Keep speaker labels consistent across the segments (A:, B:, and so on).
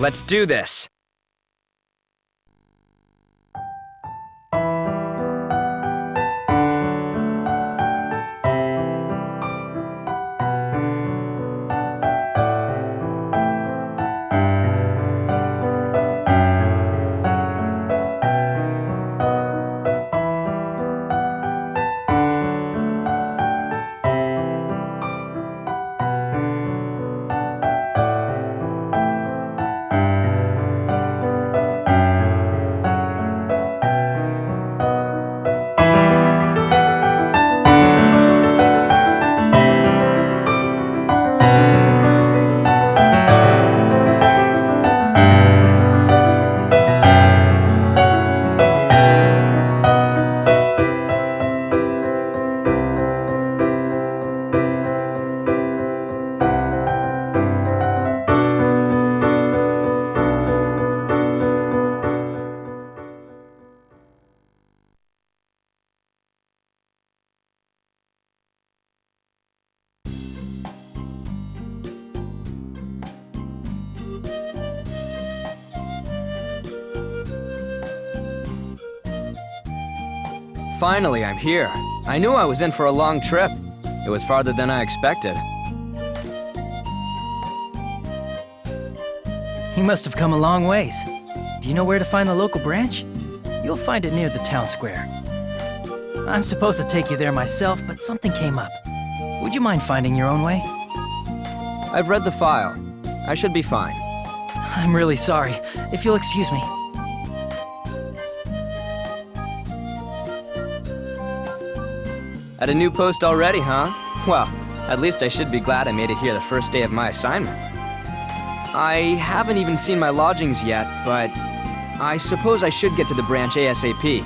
A: Let's do this! Finally, I'm here. I knew I was in for a long trip. It was farther than I expected.
B: You must have come a long ways. Do you know where to find the local branch? You'll find it near the town square. I'm supposed to take you there myself, but something came up. Would you mind finding your own way?
A: I've read the file. I should be fine.
B: I'm really sorry. If you'll excuse me.
A: At a new post already, huh? Well, at least I should be glad I made it here the first day of my assignment. I haven't even seen my lodgings yet, but I suppose I should get to the branch ASAP.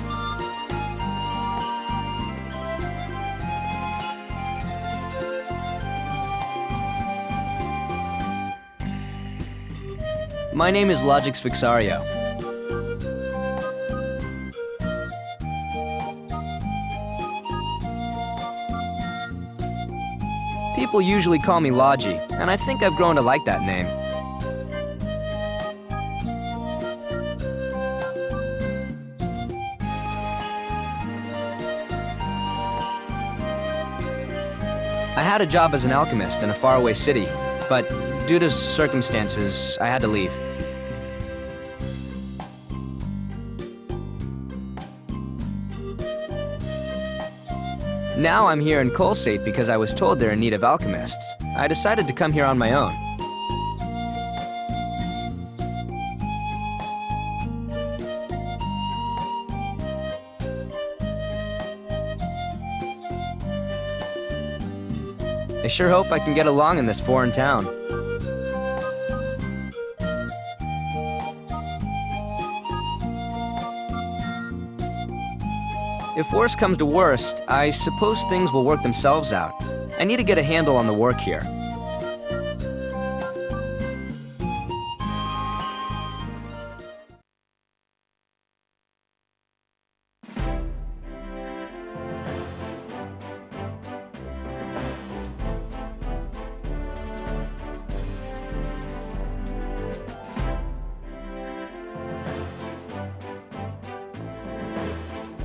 A: My name is Logix Fixario. People usually call me Logy, and I think I've grown to like that name. I had a job as an alchemist in a faraway city, but due to circumstances, I had to leave. Now I'm here in Colseit because I was told they're in need of alchemists. I decided to come here on my own. I sure hope I can get along in this foreign town. If worst comes to worst, I suppose things will work themselves out. I need to get a handle on the work here.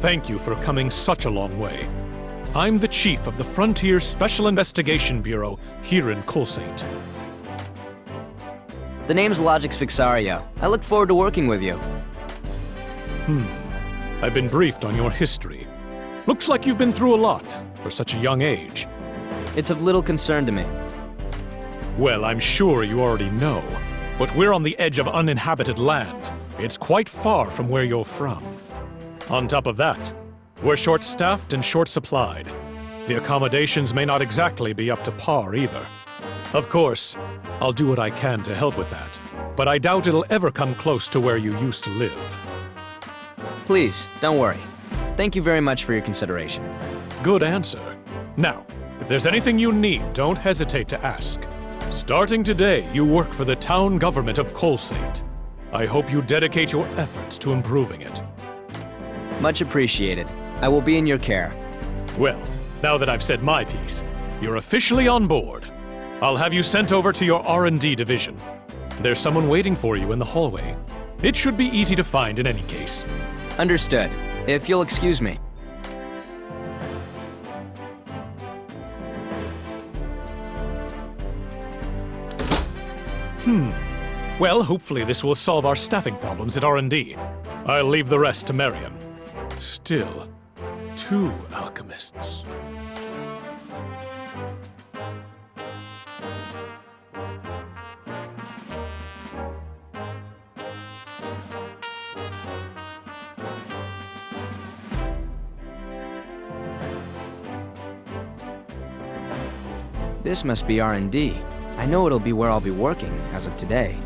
C: Thank you for coming such a long way. I'm the chief of the Frontier Special Investigation Bureau here in Colseit.
A: The name's Logix Fixario. I look forward to working with you.
C: I've been briefed on your history. Looks like you've been through a lot for such a young age.
A: It's of little concern to me.
C: Well, I'm sure you already know, but we're on the edge of uninhabited land. It's quite far from where you're from. On top of that, we're short-staffed and short-supplied. The accommodations may not exactly be up to par either. Of course, I'll do what I can to help with that, but I doubt it'll ever come close to where you used to live.
A: Please, don't worry. Thank you very much for your consideration.
C: Good answer. Now, if there's anything you need, don't hesitate to ask. Starting today, you work for the town government of Colseit. I hope you dedicate your efforts to improving it.
A: Much appreciated. I will be in your care.
C: Well, now that I've said my piece, you're officially on board. I'll have you sent over to your R&D division. There's someone waiting for you in the hallway. It should be easy to find in any case.
A: Understood. If you'll excuse me.
C: Well, hopefully this will solve our staffing problems at R&D. I'll leave the rest to Marion. Still, 2 alchemists.
A: This must be R&D. I know it'll be where I'll be working, as of today.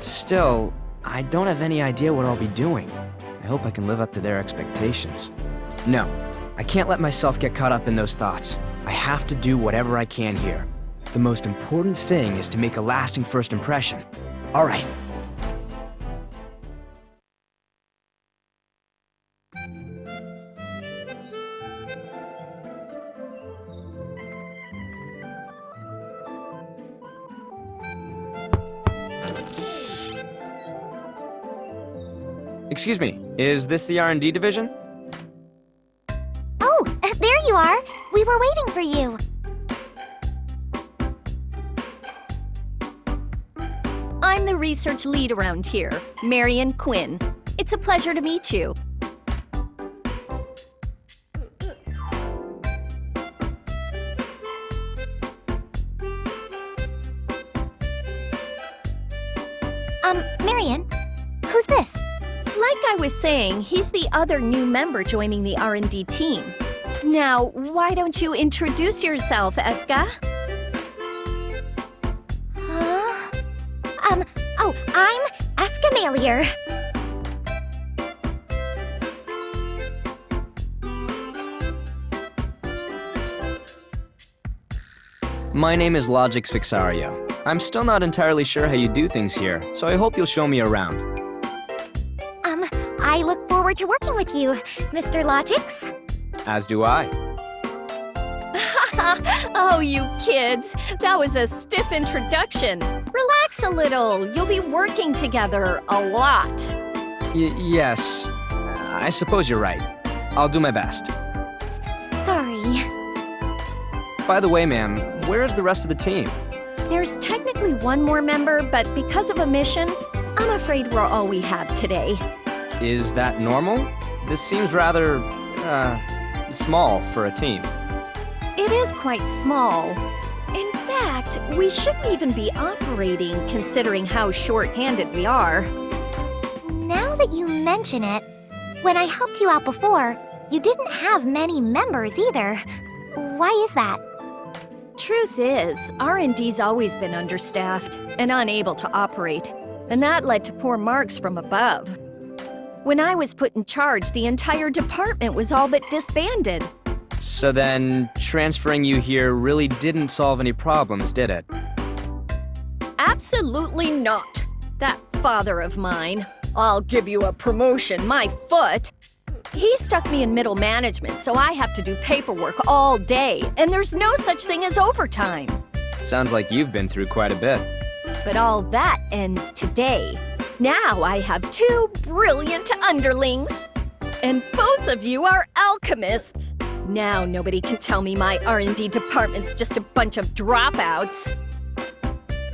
A: Still, I don't have any idea what I'll be doing. I hope I can live up to their expectations. No, I can't let myself get caught up in those thoughts. I have to do whatever I can here. The most important thing is to make a lasting first impression. All right. Excuse me, is this the R&D division?
D: Oh, there you are. We were waiting for you.
E: I'm the research lead around here, Marion Quinn. It's a pleasure to meet you.
D: Marion, who's this?
E: Like I was saying, he's the other new member joining the R&D team. Now, why don't you introduce yourself, Escha?
D: Huh? Oh, I'm Escha.
A: My name is Logix Fixario. I'm still not entirely sure how you do things here, so I hope you'll show me around.
D: I look forward to working with you, Mr. Logix.
A: As do I.
E: Oh, you kids. That was a stiff introduction. Relax a little. You'll be working together a lot.
A: Yes. I suppose you're right. I'll do my best.
D: Sorry.
A: By the way, ma'am, where's the rest of the team?
E: There's technically one more member, but because of a mission, I'm afraid we're all we have today.
A: Is that normal? This seems rather, small for a team.
E: It is quite small. In fact, we shouldn't even be operating considering how short-handed we are.
D: Now that you mention it, when I helped you out before, you didn't have many members either. Why is that?
E: Truth is, R&D's always been understaffed and unable to operate, and that led to poor marks from above. When I was put in charge, the entire department was all but disbanded.
A: So then, transferring you here really didn't solve any problems, did it?
E: Absolutely not. That father of mine, I'll give you a promotion, my foot. He stuck me in middle management, so I have to do paperwork all day, and there's no such thing as overtime.
A: Sounds like you've been through quite a bit.
E: But all that ends today. Now I have 2 brilliant underlings. And both of you are alchemists. Now nobody can tell me my R&D department's just a bunch of dropouts.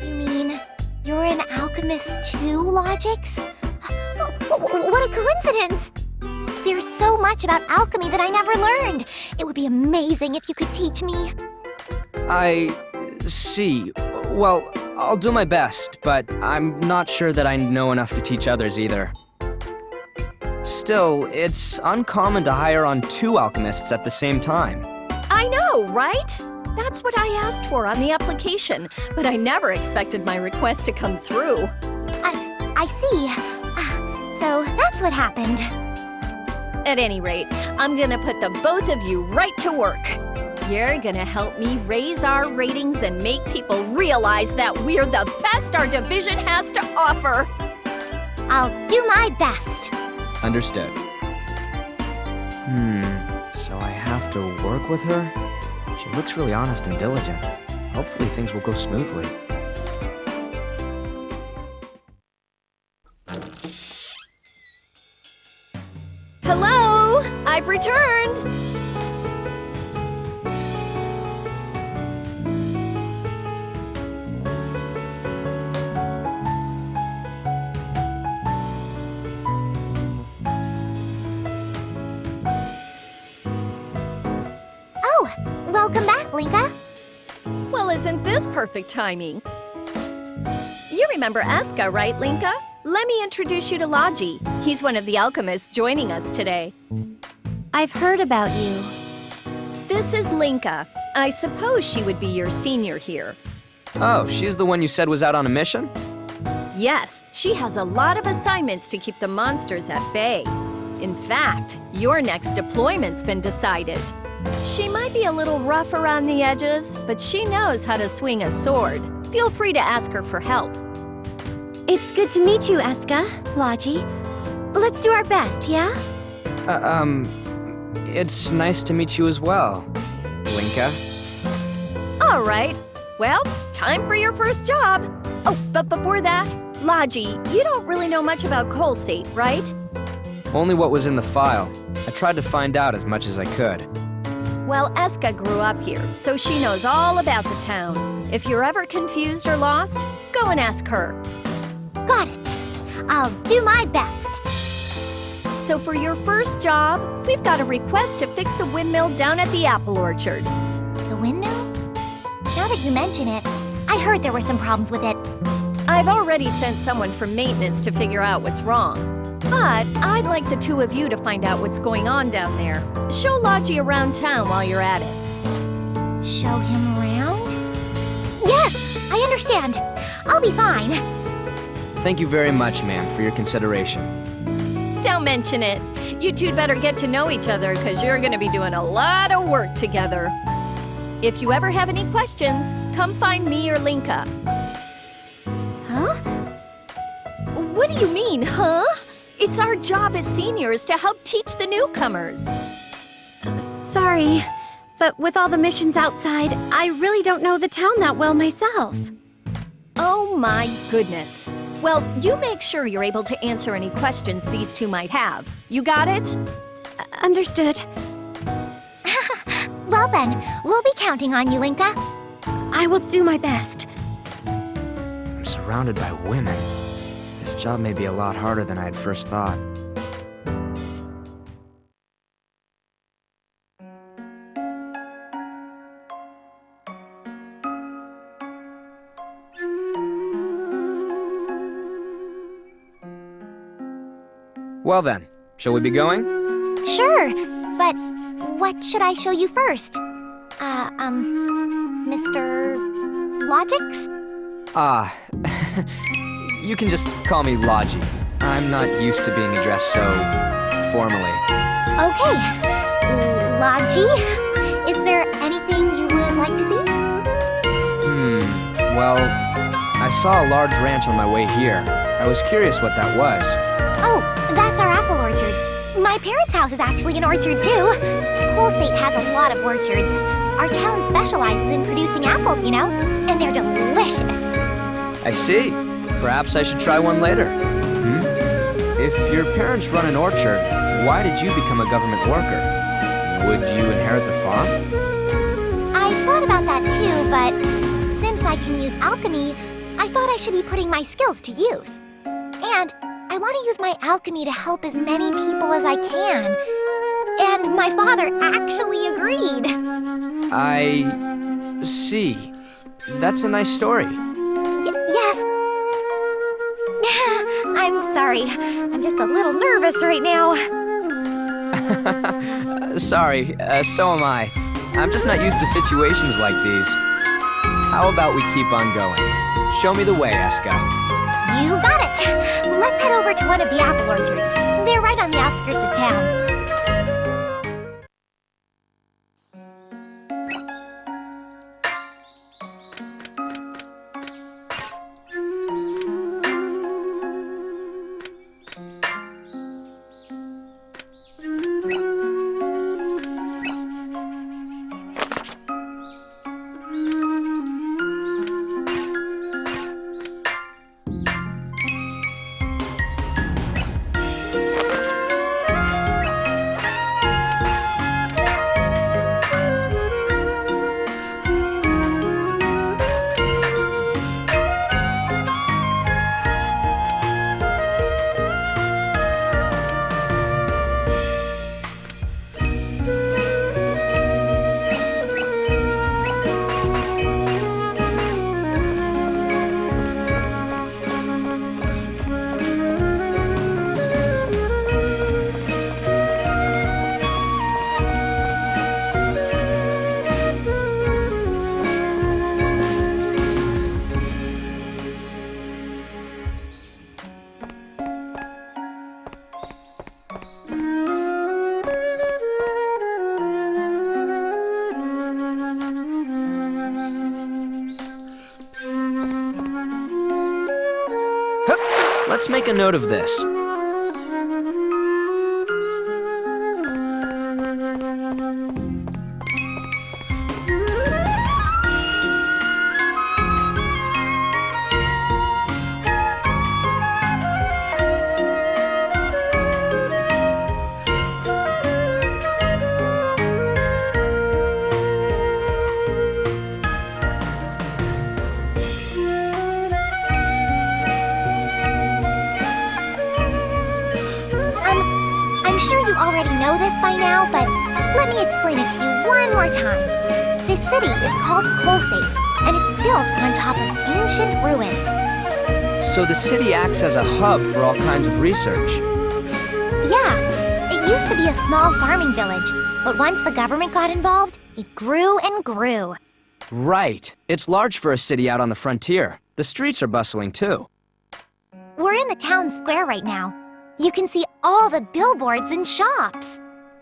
D: You mean you're an alchemist too, Logix? What a coincidence! There's so much about alchemy that I never learned. It would be amazing if you could teach me.
A: I see. Well, I'll do my best, but I'm not sure that I know enough to teach others either. Still, it's uncommon to hire on 2 alchemists at the same time.
E: I know, right? That's what I asked for on the application, but I never expected my request to come through.
D: I see. So that's what happened.
E: At any rate, I'm gonna put the both of you right to work. You're gonna help me raise our ratings and make people realize that we're the best our division has to offer.
D: I'll do my best.
A: Understood. So I have to work with her? She looks really honest and diligent. Hopefully things will go smoothly.
E: Hello! I've returned!
D: Oh, welcome back, Linka.
E: Well, isn't this perfect timing? You remember Escha, right, Linka? Let me introduce you to Logy. He's one of the alchemists joining us today.
F: I've heard about you.
E: This is Linka. I suppose she would be your senior here.
A: Oh, she's the one you said was out on a mission?
E: Yes, she has a lot of assignments to keep the monsters at bay. In fact, your next deployment's been decided. She might be a little rough around the edges, but she knows how to swing a sword. Feel free to ask her for help.
F: It's good to meet you, Escha Logy. Let's do our best, yeah?
A: It's nice to meet you as well, Linka.
E: All right. Well, time for your first job. Oh, but before that, Logy, you don't really know much about Colseit, right?
A: Only what was in the file. I tried to find out as much as I could.
E: Well, Escha grew up here, so she knows all about the town. If you're ever confused or lost, go and ask her.
D: Got it. I'll do my best.
E: So for your first job, we've got a request to fix the windmill down at the apple orchard.
D: The windmill? Now that you mention it, I heard there were some problems with it.
E: I've already sent someone from maintenance to figure out what's wrong. But I'd like the two of you to find out what's going on down there. Show Logy around town while you're at it.
D: Show him around? Yes, I understand. I'll be fine.
A: Thank you very much, ma'am, for your consideration.
E: Don't mention it. You two'd better get to know each other, because you're going to be doing a lot of work together. If you ever have any questions, come find me or Linka.
D: Huh?
E: What do you mean, huh? It's our job as seniors to help teach the newcomers.
F: Sorry, but with all the missions outside, I really don't know the town that well myself.
E: Oh my goodness. Well, you make sure you're able to answer any questions these two might have. You got it?
F: Understood.
D: Well then, we'll be counting on you, Linka.
F: I will do my best.
A: I'm surrounded by women. This job may be a lot harder than I had first thought. Well then, shall we be going?
D: Sure, but what should I show you first? Mr. Logics?
A: You can just call me Logy. I'm not used to being addressed so formally.
D: Okay. Logy, is there anything you would like to see?
A: Well, I saw a large ranch on my way here. I was curious what that was.
D: Oh, that's our apple orchard. My parents' house is actually an orchard, too. Colseit has a lot of orchards. Our town specializes in producing apples, you know, and they're delicious.
A: I see. Perhaps I should try one later. If your parents run an orchard, why did you become a government worker? Would you inherit the farm?
D: I thought about that too, but since I can use alchemy, I thought I should be putting my skills to use. And I want to use my alchemy to help as many people as I can. And my father actually agreed.
A: I see. That's a nice story.
D: Yes. I'm sorry. I'm just a little nervous right now.
A: Sorry, so am I. I'm just not used to situations like these. How about we keep on going? Show me the way, Escha.
D: You got it. Let's head over to one of the apple orchards. They're right on the outskirts of town.
A: Let's make a note of this.
D: I'm sure you already know this by now, but let me explain it to you one more time. This city is called Colseit, and it's built on top of ancient ruins.
A: So the city acts as a hub for all kinds of research.
D: Yeah, it used to be a small farming village, but once the government got involved, it grew and grew.
A: Right. It's large for a city out on the frontier. The streets are bustling too.
D: We're in the town square right now. You can see all the billboards and shops.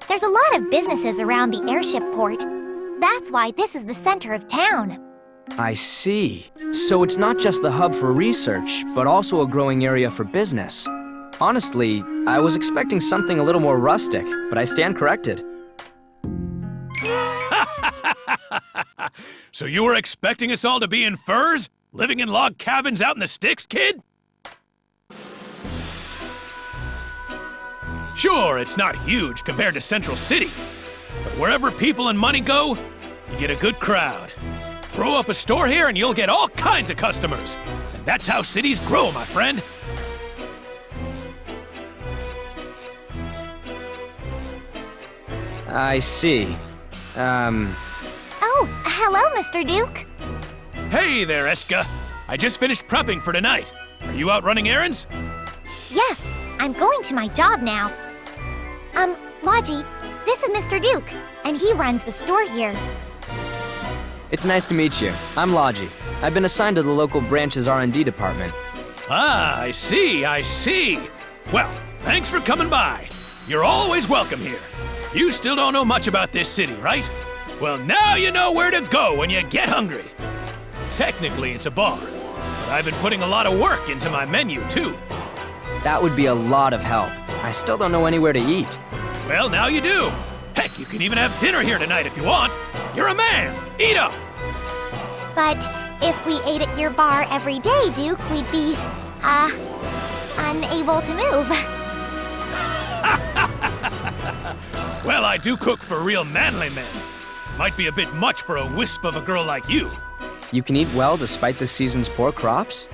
D: There's a lot of businesses around the airship port. That's why this is the center of town.
A: I see. So it's not just the hub for research, but also a growing area for business. Honestly, I was expecting something a little more rustic, but I stand corrected.
C: So you were expecting us all to be in furs? Living in log cabins out in the sticks, kid? Sure, it's not huge compared to Central City, but wherever people and money go, you get a good crowd. Throw up a store here and you'll get all kinds of customers. And that's how cities grow, my friend.
A: I see.
D: Oh, hello, Mr. Duke.
C: Hey there, Escha. I just finished prepping for tonight. Are you out running errands?
D: Yes, I'm going to my job now. Logy, this is Mr. Duke, and he runs the store here.
A: It's nice to meet you. I'm Logy. I've been assigned to the local branch's R&D department.
C: Ah, I see. Well, thanks for coming by. You're always welcome here. You still don't know much about this city, right? Well, now you know where to go when you get hungry. Technically, it's a bar, but I've been putting a lot of work into my menu, too.
A: That would be a lot of help. I still don't know anywhere to eat.
C: Well, now you do. Heck, you can even have dinner here tonight if you want. You're a man. Eat up.
D: But if we ate at your bar every day, Duke, we'd be, unable to move.
C: Well, I do cook for real manly men. Might be a bit much for a wisp of a girl like you.
A: You can eat well despite this season's poor crops?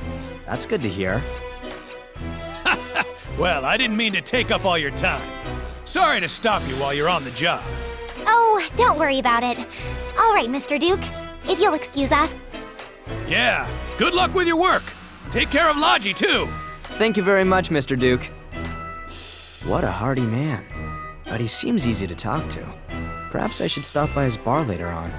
A: That's good to hear.
C: Well, I didn't mean to take up all your time. Sorry to stop you while you're on the job.
D: Oh, don't worry about it. All right, Mr. Duke, if you'll excuse us.
C: Yeah, good luck with your work. Take care of Logy, too.
A: Thank you very much, Mr. Duke. What a hearty man. But he seems easy to talk to. Perhaps I should stop by his bar later on.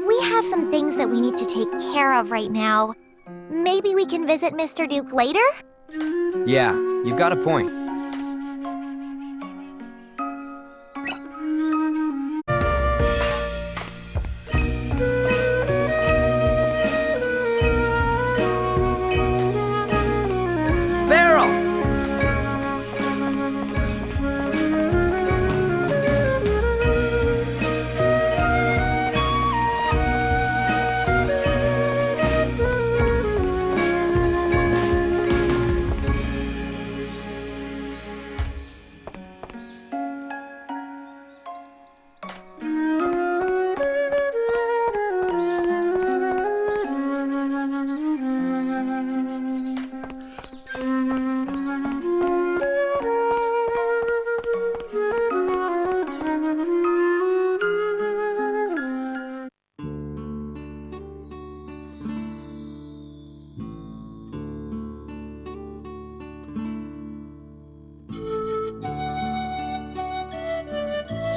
D: We have some things that we need to take care of right now. Maybe we can visit Mr. Duke later?
A: Yeah, you've got a point.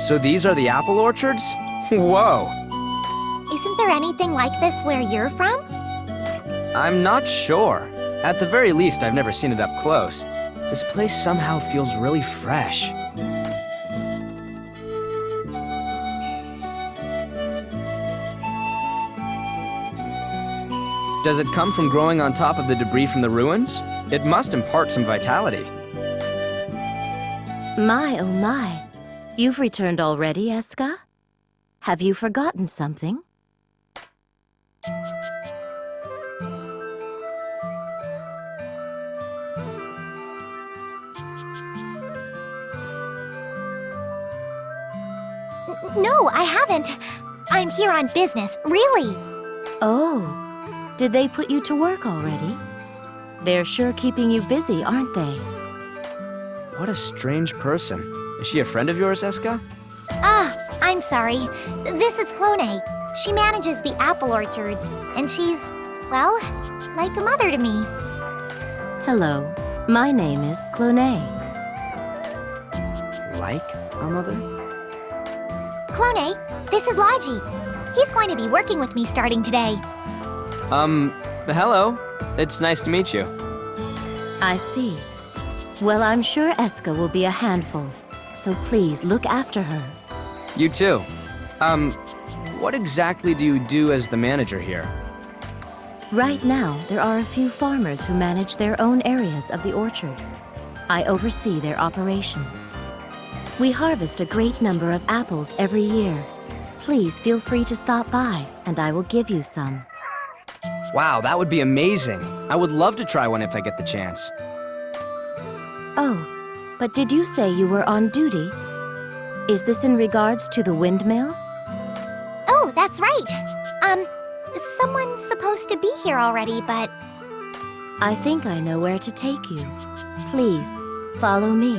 A: So these are the apple orchards? Whoa!
D: Isn't there anything like this where you're from?
A: I'm not sure. At the very least, I've never seen it up close. This place somehow feels really fresh. Does it come from growing on top of the debris from the ruins? It must impart some vitality.
G: My, oh my. You've returned already, Escha? Have you forgotten something?
D: No, I haven't. I'm here on business, really.
G: Oh, did they put you to work already? They're sure keeping you busy, aren't they?
A: What a strange person. Is she a friend of yours, Escha?
D: Ah, I'm sorry. This is Clone. She manages the apple orchards, and she's, well, like a mother to me.
G: Hello, my name is Clone.
A: Like a mother?
D: Clone, this is Logy. He's going to be working with me starting today.
A: Hello. It's nice to meet you.
G: I see. Well, I'm sure Escha will be a handful, so please look after her.
A: You too. What exactly do you do as the manager here?
G: Right now, there are a few farmers who manage their own areas of the orchard. I oversee their operation. We harvest a great number of apples every year. Please feel free to stop by, and I will give you some.
A: Wow, that would be amazing. I would love to try one if I get the chance.
G: Oh, but did you say you were on duty? Is this in regards to the windmill?
D: Oh, that's right. Someone's supposed to be here already, but...
G: I think I know where to take you. Please, follow me.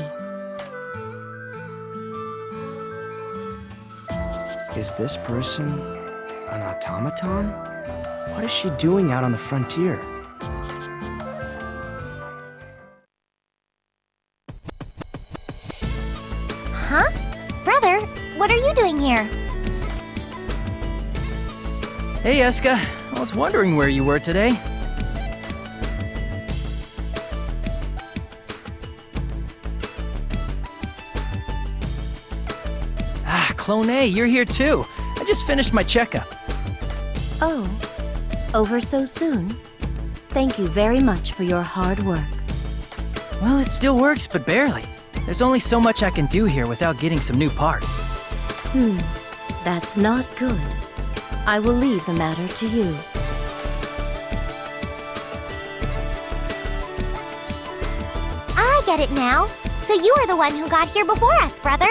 A: Is this person an automaton? What is she doing out on the frontier?
D: Huh? Brother, what are you doing here?
B: Hey, Escha. I was wondering where you were today. Ah, Clone, you're here too. I just finished my checkup.
G: Oh, over so soon? Thank you very much for your hard work.
B: Well, it still works, but barely. There's only so much I can do here without getting some new parts.
G: That's not good. I will leave the matter to you.
D: I get it now. So you were the one who got here before us, brother.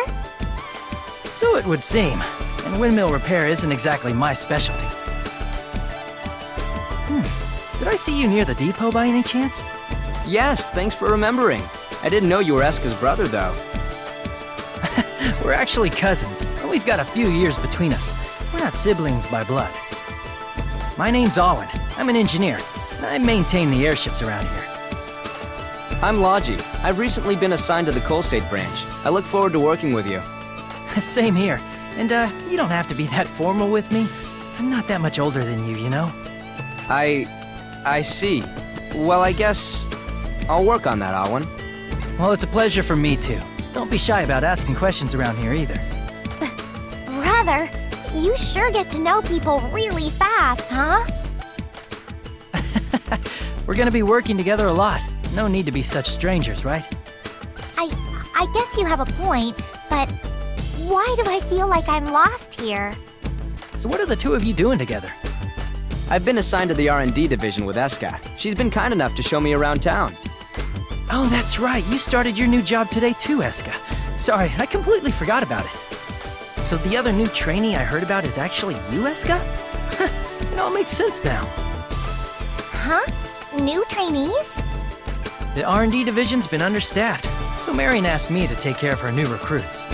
B: So it would seem. And windmill repair isn't exactly my specialty. Did I see you near the depot by any chance?
A: Yes, thanks for remembering. I didn't know you were Escha's brother, though.
B: We're actually cousins, and we've got a few years between us. We're not siblings by blood. My name's Alwyn. I'm an engineer, and I maintain the airships around here.
A: I'm Logy. I've recently been assigned to the Colseit branch. I look forward to working with you.
B: Same here. And, you don't have to be that formal with me. I'm not that much older than you, you know?
A: I see. Well, I guess I'll work on that, Alwyn.
B: Well, it's a pleasure for me, too. Don't be shy about asking questions around here, either.
D: Brother, you sure get to know people really fast, huh?
B: We're gonna be working together a lot. No need to be such strangers, right?
D: I guess you have a point, but why do I feel like I'm lost here?
B: So what are the two of you doing together?
A: I've been assigned to the R&D division with Escha. She's been kind enough to show me around town.
B: Oh, that's right. You started your new job today too, Escha. Sorry, I completely forgot about it. So the other new trainee I heard about is actually you, Escha? It all makes sense now.
D: Huh? New trainees?
B: The R&D division's been understaffed, so Marion asked me to take care of her new recruits.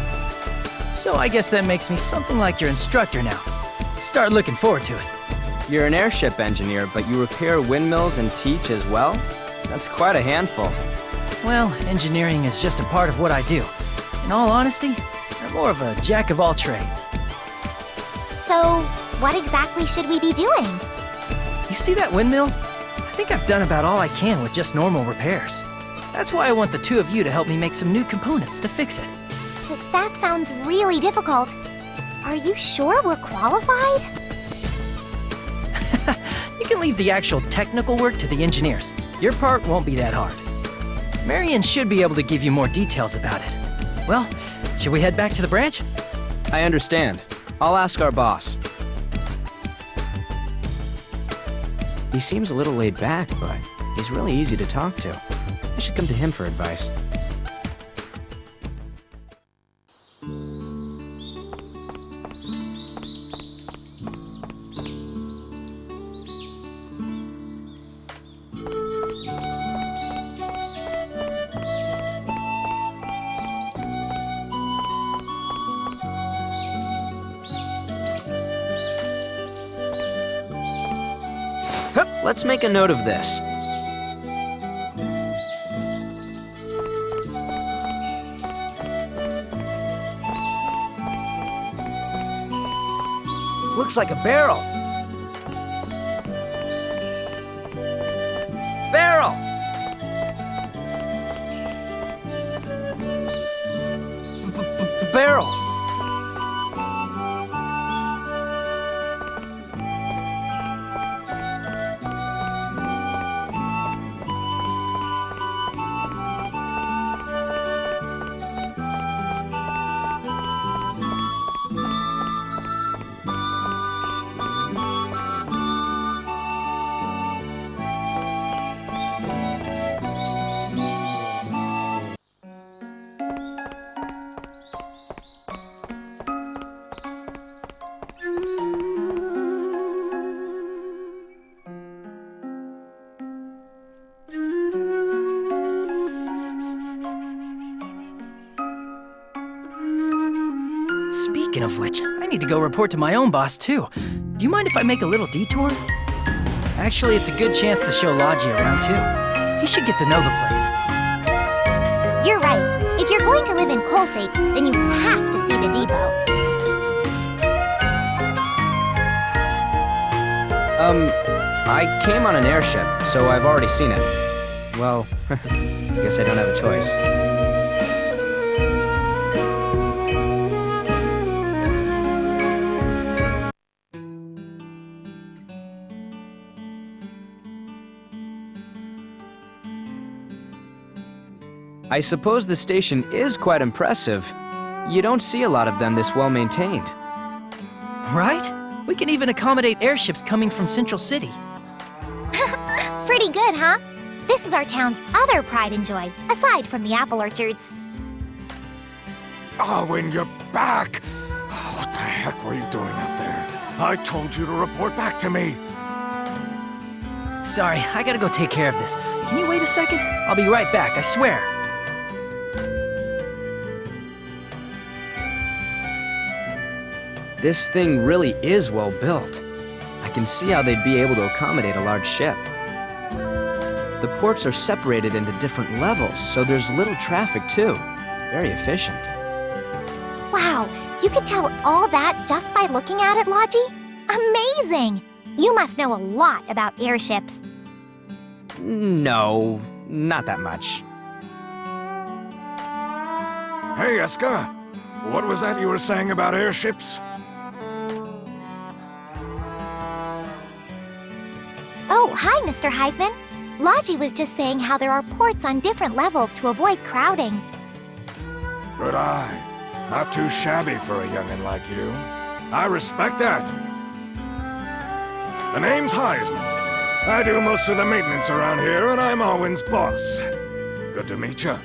B: So I guess that makes me something like your instructor now. Start looking forward to it.
A: You're an airship engineer, but you repair windmills and teach as well? That's quite a handful.
B: Well, engineering is just a part of what I do. In all honesty, I'm more of a jack of all trades.
D: So, what exactly should we be doing?
B: You see that windmill? I think I've done about all I can with just normal repairs. That's why I want the two of you to help me make some new components to fix it.
D: That sounds really difficult. Are you sure we're qualified?
B: You can leave the actual technical work to the engineers. Your part won't be that hard. Marion should be able to give you more details about it. Well, should we head back to the branch?
A: I understand. I'll ask our boss. He seems a little laid back, but he's really easy to talk to. I should come to him for advice. Let's make a note of this. Looks like a barrel. Barrel! Barrel!
B: Speaking of which, I need to go report to my own boss, too. Do you mind if I make a little detour? Actually, it's a good chance to show Logy around, too. He should get to know the place.
D: You're right. If you're going to live in Colseit, then you have to see the depot.
A: I came on an airship, so I've already seen it. Well, guess I don't have a choice. I suppose the station is quite impressive. You don't see a lot of them this well maintained.
B: Right? We can even accommodate airships coming from Central City.
D: Pretty good, huh? This is our town's other pride and joy, aside from the apple orchards.
H: Oh, when you're back! Oh, what the heck were you doing out there? I told you to report back to me.
B: Sorry, I gotta go take care of this. Can you wait a second? I'll be right back, I swear.
A: This thing really is well built. I can see how they'd be able to accommodate a large ship. The ports are separated into different levels, so there's little traffic too. Very efficient.
D: Wow, you could tell all that just by looking at it, Logy? Amazing! You must know a lot about airships.
A: No, not that much.
H: Hey, Escha. What was that you were saying about airships?
D: Oh, hi, Mr. Heisman. Logy was just saying how there are ports on different levels to avoid crowding.
H: Good eye. Not too shabby for a youngin' like you. I respect that. The name's Heisman. I do most of the maintenance around here, and I'm Alwyn's boss. Good to meet you.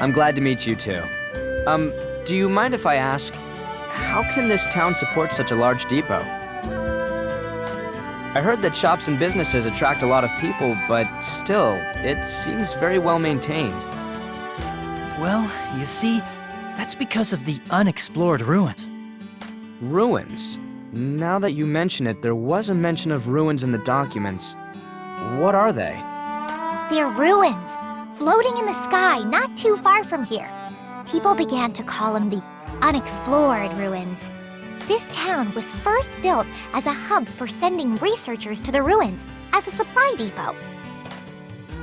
A: I'm glad to meet you too. Do you mind if I ask, how can this town support such a large depot? I heard that shops and businesses attract a lot of people, but still, it seems very well maintained.
B: Well, you see, that's because of the unexplored ruins.
A: Ruins? Now that you mention it, there was a mention of ruins in the documents. What are they?
D: They're ruins, floating in the sky not too far from here. People began to call them the unexplored ruins. This town was first built as a hub for sending researchers to the ruins, as a supply depot.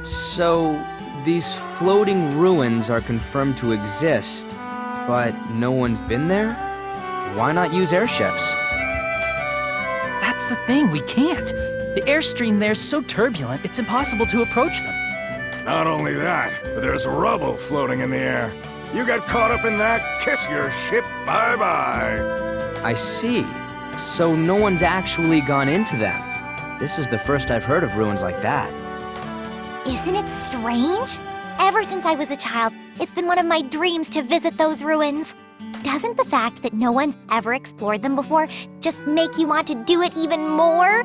A: So, these floating ruins are confirmed to exist, but no one's been there? Why not use airships?
B: That's the thing, we can't. The airstream there's so turbulent, it's impossible to approach them.
H: Not only that, but there's rubble floating in the air. You get caught up in that, kiss your ship bye-bye.
A: I see. So no one's actually gone into them. This is the first I've heard of ruins like that.
D: Isn't it strange? Ever since I was a child, it's been one of my dreams to visit those ruins. Doesn't the fact that no one's ever explored them before just make you want to do it even more?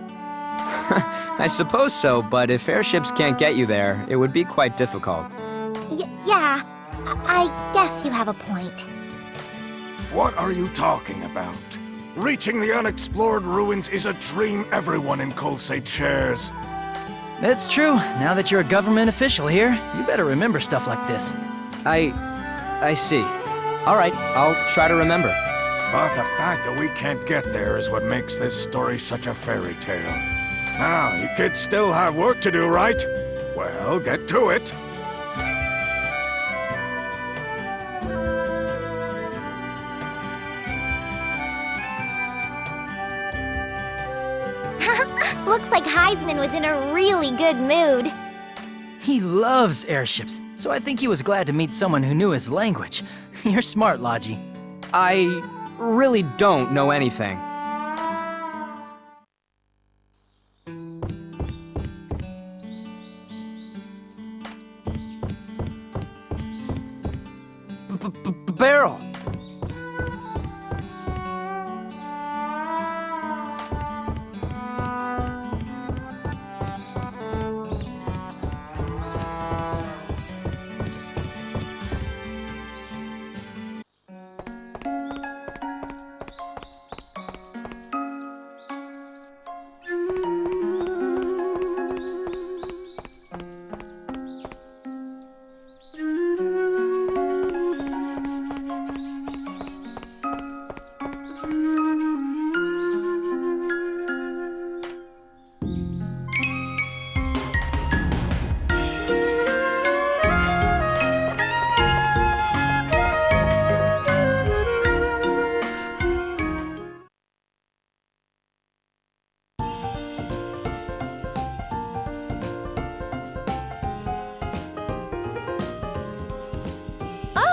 A: I suppose so, but if airships can't get you there, it would be quite difficult.
D: Yeah, I guess you have a point.
H: What are you talking about? Reaching the unexplored ruins is a dream everyone in Colseit shares.
B: That's true. Now that you're a government official here, you better remember stuff like this.
A: I see. All right, I'll try to remember.
H: But the fact that we can't get there is what makes this story such a fairy tale. Now, you kids still have work to do, right? Well, get to it.
D: Looks like Heisman was in a really good mood.
B: He loves airships, so I think he was glad to meet someone who knew his language. You're smart, Logy.
A: I really don't know anything. Barrel!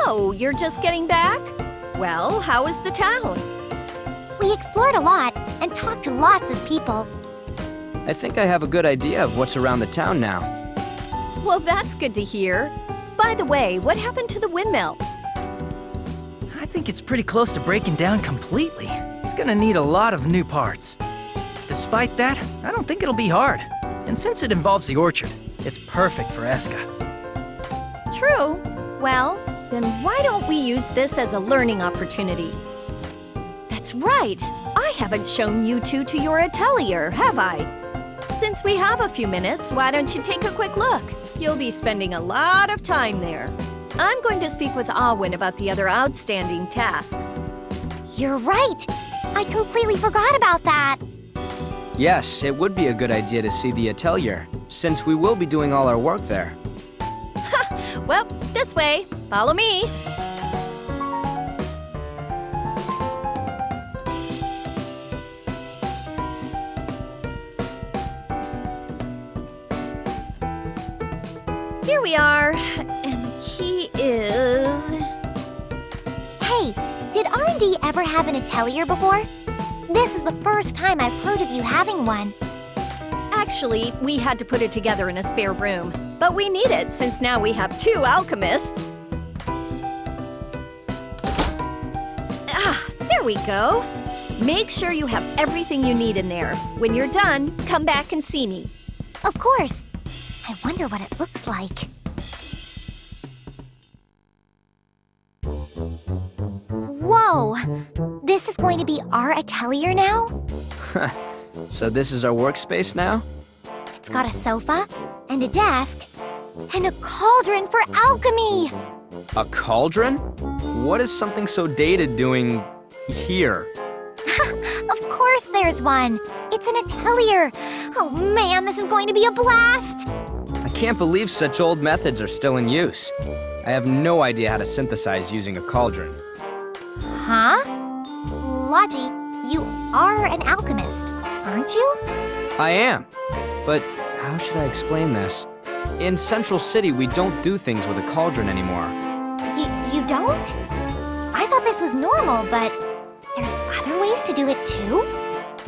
E: Oh, you're just getting back? Well, how is the town?
D: We explored a lot and talked to lots of people.
A: I think I have a good idea of what's around the town now.
E: Well, that's good to hear. By the way, what happened to the windmill?
B: I think it's pretty close to breaking down completely. It's gonna need a lot of new parts. Despite that, I don't think it'll be hard. And since it involves the orchard, it's perfect for Escha.
E: True. Well, then why don't we use this as a learning opportunity? That's right. I haven't shown you two to your atelier, have I? Since we have a few minutes, why don't you take a quick look? You'll be spending a lot of time there. I'm going to speak with Alwyn about the other outstanding tasks.
D: You're right. I completely forgot about that.
A: Yes, it would be a good idea to see the atelier, since we will be doing all our work there.
E: Well, this way. Follow me. Here we are. And the key is...
D: Hey, did R&D ever have an atelier before? This is the first time I've heard of you having one.
E: Actually, we had to put it together in a spare room. But we need it since now we have 2 alchemists. There we go. Make sure you have everything you need in there. When you're done, come back and see me.
D: Of course. I wonder what it looks like. Whoa! This is going to be our atelier now?
A: So this is our workspace now?
D: It's got a sofa, and a desk, and a cauldron for alchemy!
A: A cauldron? What is something so dated doing here?
D: Of course there's one! It's an atelier! Oh man, this is going to be a blast!
A: I can't believe such old methods are still in use. I have no idea how to synthesize using a cauldron.
D: Huh? Logy, you are an alchemist, aren't you?
A: I am. But how should I explain this? In Central City, we don't do things with a cauldron anymore.
D: You don't? I thought this was normal, but there's other ways to do it too?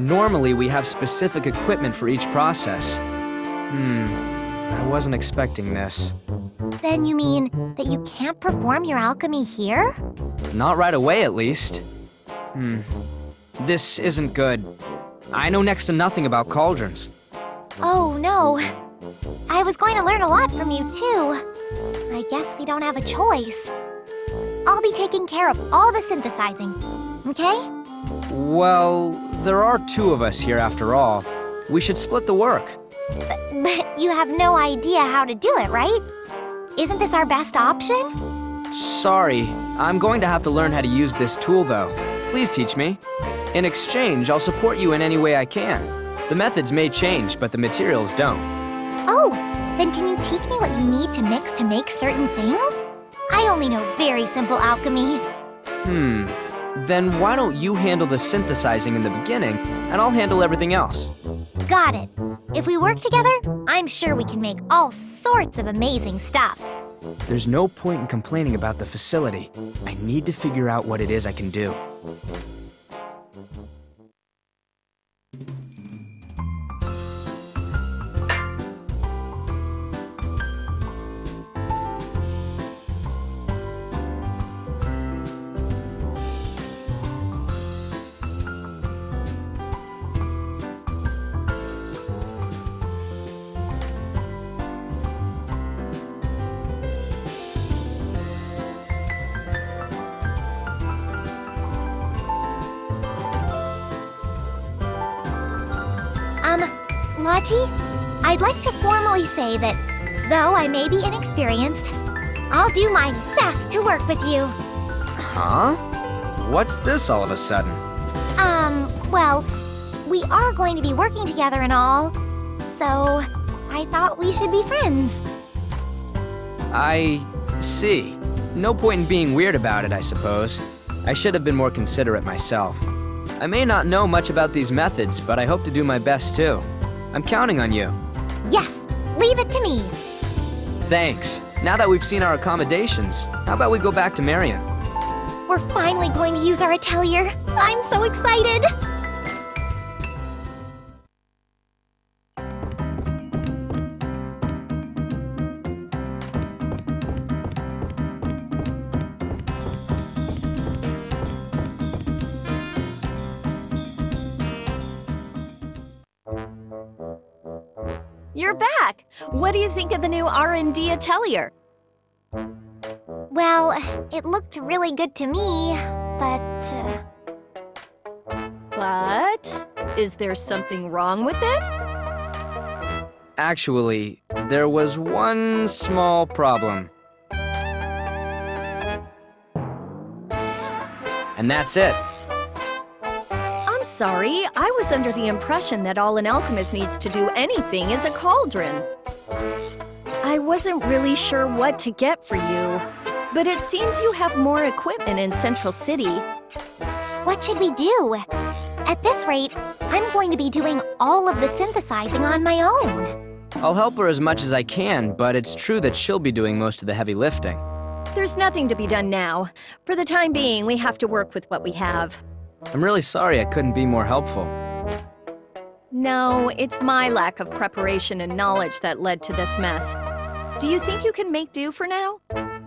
A: Normally, we have specific equipment for each process. I wasn't expecting this.
D: Then you mean that you can't perform your alchemy here?
A: Not right away, at least. This isn't good. I know next to nothing about cauldrons.
D: Oh no. I was going to learn a lot from you too. I guess we don't have a choice. I'll be taking care of all the synthesizing, okay?
A: Well, there are two of us here after all. We should split the work.
D: But you have no idea how to do it, right? Isn't this our best option?
A: Sorry, I'm going to have to learn how to use this tool though. Please teach me. In exchange, I'll support you in any way I can. The methods may change, but the materials don't.
D: Oh, then can you teach me what you need to mix to make certain things? I only know very simple alchemy.
A: Then why don't you handle the synthesizing in the beginning, and I'll handle everything else.
D: Got it. If we work together, I'm sure we can make all sorts of amazing stuff.
A: There's no point in complaining about the facility. I need to figure out what it is I can do.
D: Logy, I'd like to formally say that, though I may be inexperienced, I'll do my best to work with you.
A: Huh? What's this all of a sudden?
D: Well, we are going to be working together and all, so I thought we should be friends.
A: I see. No point in being weird about it, I suppose. I should have been more considerate myself. I may not know much about these methods, but I hope to do my best too. I'm counting on you.
D: Yes, leave it to me.
A: Thanks. Now that we've seen our accommodations, how about we go back to Marion?
D: We're finally going to use our atelier. I'm so excited.
E: You're back! What do you think of the new R&D Atelier?
D: Well, it looked really good to me, but...
E: But? Is there something wrong with it?
A: Actually, there was one small problem. And that's it.
E: I'm sorry, I was under the impression that all an alchemist needs to do anything is a cauldron. I wasn't really sure what to get for you, but it seems you have more equipment in Central City.
D: What should we do? At this rate, I'm going to be doing all of the synthesizing on my own.
A: I'll help her as much as I can, but it's true that she'll be doing most of the heavy lifting.
E: There's nothing to be done now. For the time being, we have to work with what we have.
A: I'm really sorry I couldn't be more helpful.
E: No, it's my lack of preparation and knowledge that led to this mess. Do you think you can make do for now?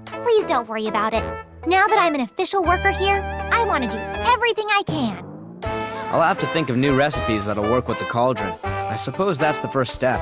D: Please don't worry about it. Now that I'm an official worker here, I want to do everything I can.
A: I'll have to think of new recipes that'll work with the cauldron. I suppose that's the first step.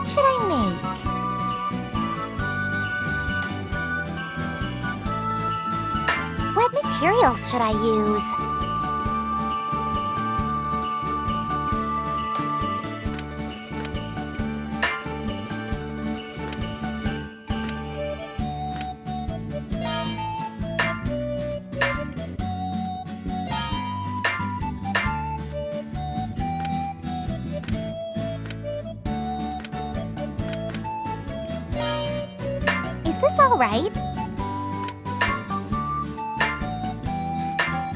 D: What should I make? What materials should I use? Is this all right?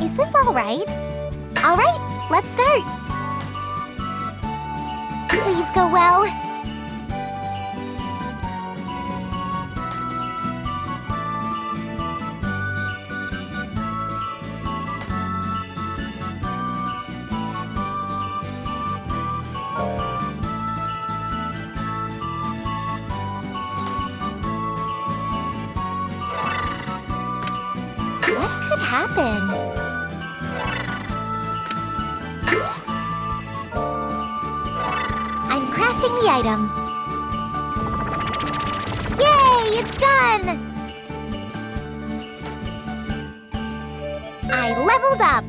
D: Is this all right? All right, let's start. Please go well. What could happen? I'm crafting the item. Yay, it's done! I leveled up.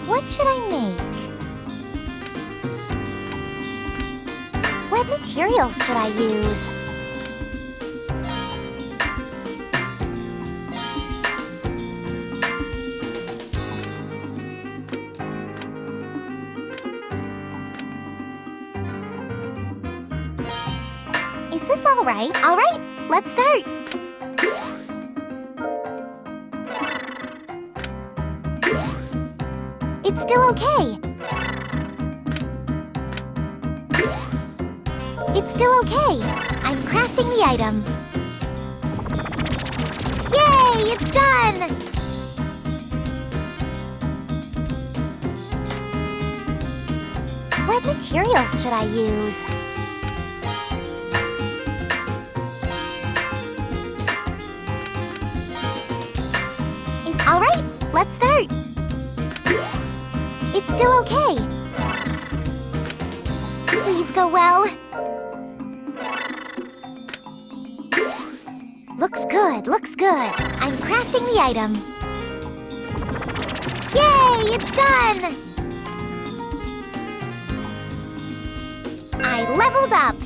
D: What should I make? What materials should I use? Is All right, let's start. It's still okay. It's still okay. I'm crafting the item. Yay, it's done! What materials should I use? All right, let's start. It's still okay. Please go well. Looks good. I'm crafting the item. Yay, it's done! I leveled up.